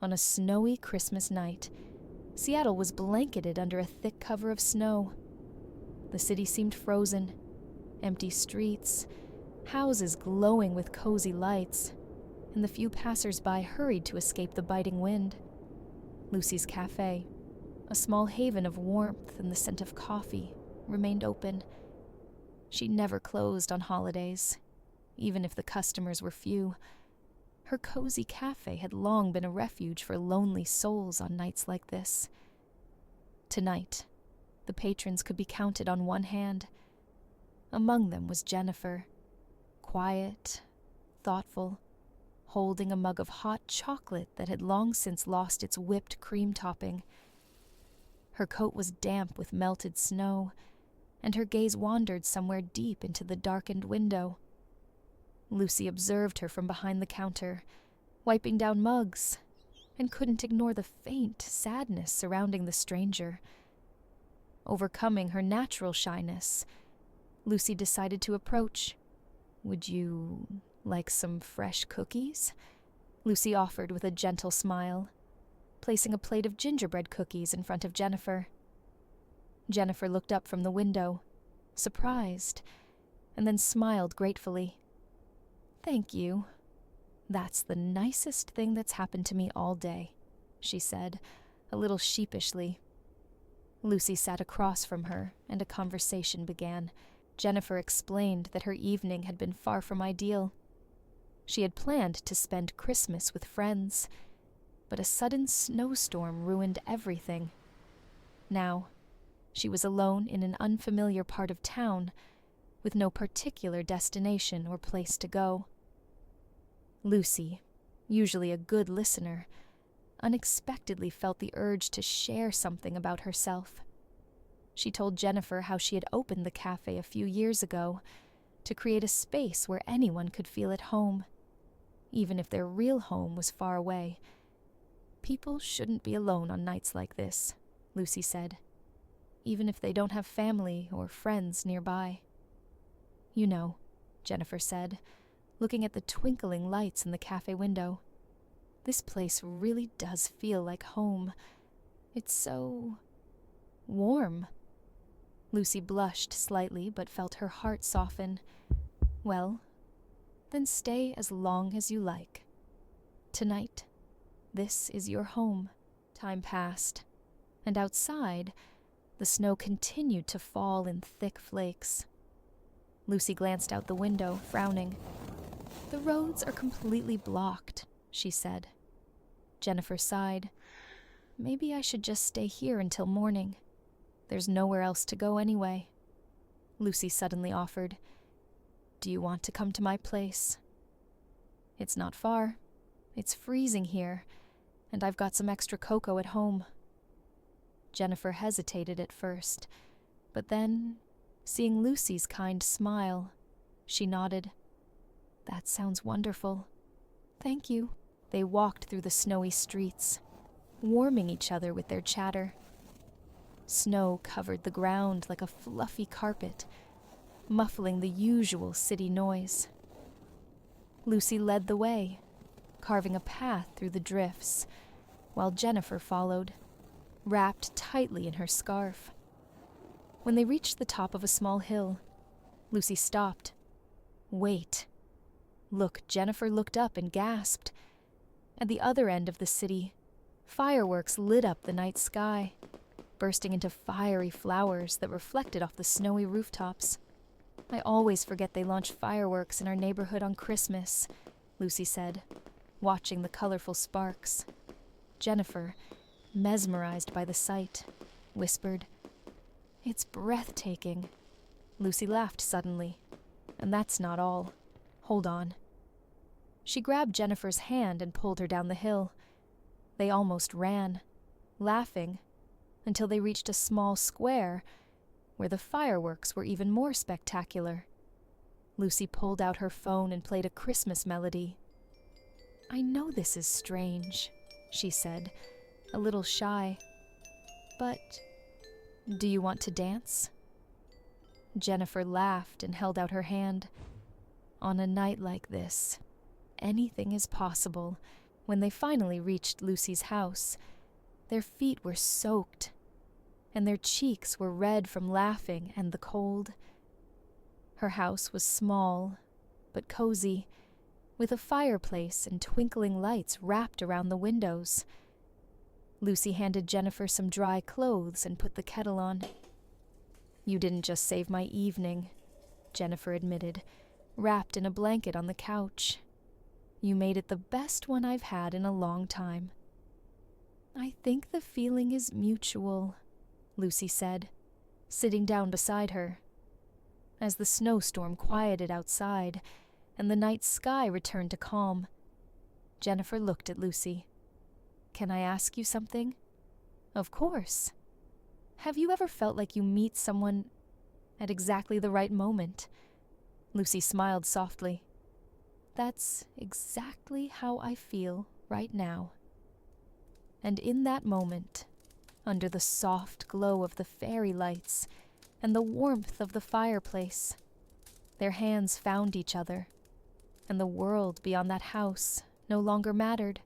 On a snowy Christmas night, Seattle was blanketed under a thick cover of snow. The city seemed frozen, empty streets, houses glowing with cozy lights, and the few passers-by hurried to escape the biting wind. Lucy's café, a small haven of warmth and the scent of coffee, remained open. She never closed on holidays, even if the customers were few. Her cozy cafe had long been a refuge for lonely souls on nights like this. Tonight, the patrons could be counted on one hand. Among them was Jennifer, quiet, thoughtful, holding a mug of hot chocolate that had long since lost its whipped cream topping. Her coat was damp with melted snow, and her gaze wandered somewhere deep into the darkened window. Lucy observed her from behind the counter, wiping down mugs, and couldn't ignore the faint sadness surrounding the stranger. Overcoming her natural shyness, Lucy decided to approach. "Would you like some fresh cookies?" Lucy offered with a gentle smile, placing a plate of gingerbread cookies in front of Jennifer. Jennifer looked up from the window, surprised, and then smiled gratefully. "Thank you. That's the nicest thing that's happened to me all day," she said, a little sheepishly. Lucy sat across from her, and a conversation began. Jennifer explained that her evening had been far from ideal. She had planned to spend Christmas with friends, but a sudden snowstorm ruined everything. Now, she was alone in an unfamiliar part of town, with no particular destination or place to go. Lucy, usually a good listener, unexpectedly felt the urge to share something about herself. She told Jennifer how she had opened the cafe a few years ago to create a space where anyone could feel at home, even if their real home was far away. "People shouldn't be alone on nights like this," Lucy said, "even if they don't have family or friends nearby." "You know," Jennifer said, looking at the twinkling lights in the cafe window, "this place really does feel like home. It's so warm." Lucy blushed slightly but felt her heart soften. "Well, then stay as long as you like. Tonight, this is your home." Time passed, and outside, the snow continued to fall in thick flakes. Lucy glanced out the window, frowning. "The roads are completely blocked," she said. Jennifer sighed. "Maybe I should just stay here until morning. There's nowhere else to go anyway." Lucy suddenly offered, "Do you want to come to my place? It's not far. It's freezing here, and I've got some extra cocoa at home." Jennifer hesitated at first, but then, seeing Lucy's kind smile, she nodded. "That sounds wonderful. Thank you." They walked through the snowy streets, warming each other with their chatter. Snow covered the ground like a fluffy carpet, muffling the usual city noise. Lucy led the way, carving a path through the drifts, while Jennifer followed, wrapped tightly in her scarf. When they reached the top of a small hill, Lucy stopped. "Wait." Look, Jennifer looked up and gasped. At the other end of the city, fireworks lit up the night sky, bursting into fiery flowers that reflected off the snowy rooftops. "I always forget they launch fireworks in our neighborhood on Christmas," Lucy said, watching the colorful sparks. Jennifer, mesmerized by the sight, whispered, "It's breathtaking." Lucy laughed suddenly. "And that's not all. Hold on." She grabbed Jennifer's hand and pulled her down the hill. They almost ran, laughing, until they reached a small square where the fireworks were even more spectacular. Lucy pulled out her phone and played a Christmas melody. "I know this is strange," she said, a little shy, "but do you want to dance?" Jennifer laughed and held out her hand. "On a night like this, anything is possible," When they finally reached Lucy's house, their feet were soaked, and their cheeks were red from laughing and the cold. Her house was small, but cozy, with a fireplace and twinkling lights wrapped around the windows. Lucy handed Jennifer some dry clothes and put the kettle on. "You didn't just save my evening," Jennifer admitted, wrapped in a blanket on the couch. "You made it the best one I've had in a long time." "I think the feeling is mutual," Lucy said, sitting down beside her. As the snowstorm quieted outside and the night sky returned to calm, Jennifer looked at Lucy. "Can I ask you something?" "Of course." "Have you ever felt like you meet someone at exactly the right moment?" Lucy smiled softly. "That's exactly how I feel right now." And in that moment, under the soft glow of the fairy lights and the warmth of the fireplace, their hands found each other, and the world beyond that house no longer mattered.